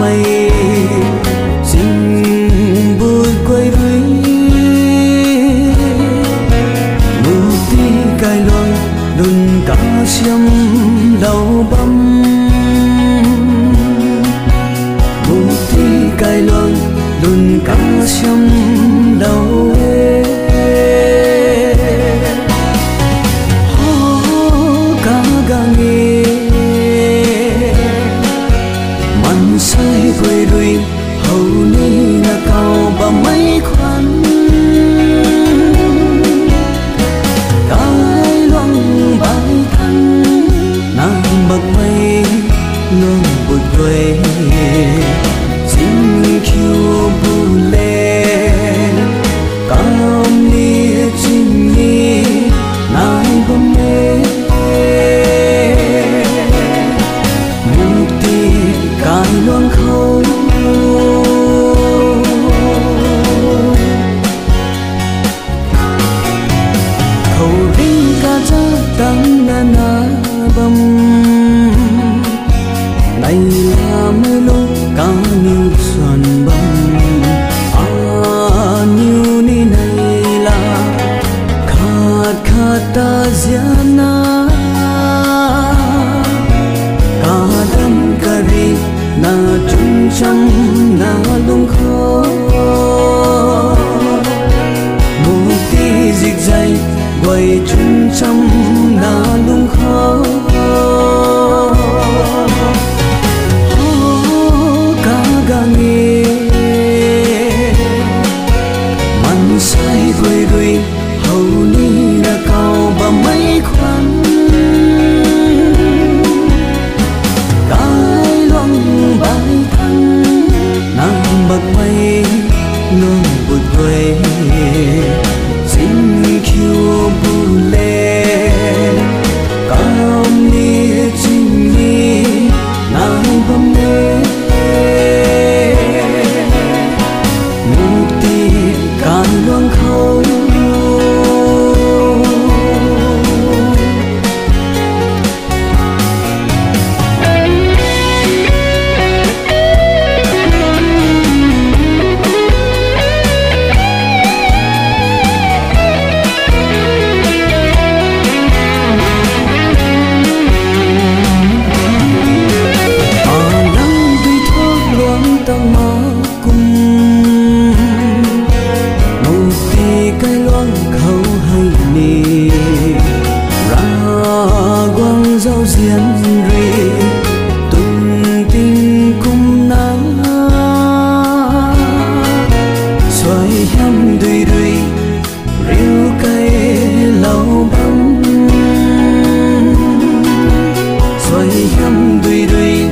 mây xin bụi quay rưới mù tí cài loan đun cá xiêm đầu băm mù tí cài loan đun cá xiêm đầu sai quay đuôi hầu ni là cầu và mấy khoan cái loang bài thân nàng bậc mây luôn bụi quay xin khiêu bu lên cao ni chinh ni nai bom mê cài loang khâu khâu rinh ca cha tăng na na bầm này là mấy lúc ca niu xuân bầm niu ni này là khát khát ta giana na chung chăm na lung khó một tí dịch dây quay chung chăm na lung khó cá gà nghề mặn say quay đuôi hầu ni là cao và mấy khoan bài thân nàng bậc mây luôn bụi quay xin khiêu bu lên cao ni chinh ni nàng bấm mê một tí cài loang khâu cái loang khâu hay nì ra quang rau diên rì tung tin cung nắng xoay hâm đuôi đuôi riu cây lâu bấm xoay hâm đuôi đuôi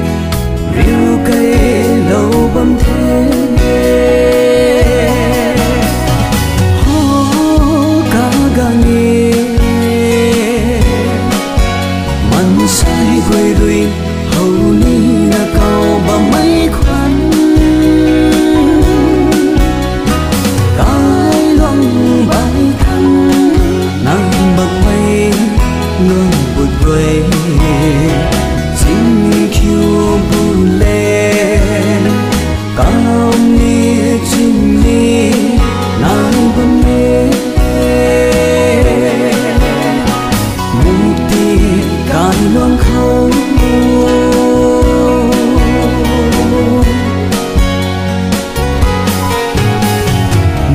riu cây lâu bấm thế sai quay đuôi hầu ni là cầu và mấy khoan cái loang bài thân nàng bậc mây luôn bụi quay xin khiêu bu lên cao ni chinh ni nàng bấm mê cài loang khâu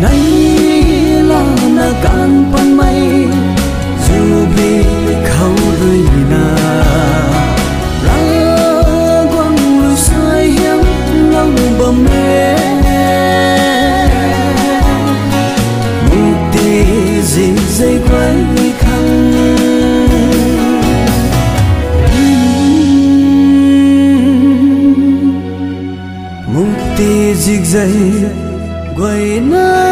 này là na can pan mây dù bị khâu rơi na ra quăng lùi sai hiếm lòng bầm mê một tí gì dây quay khăn một tí dịch dây quay na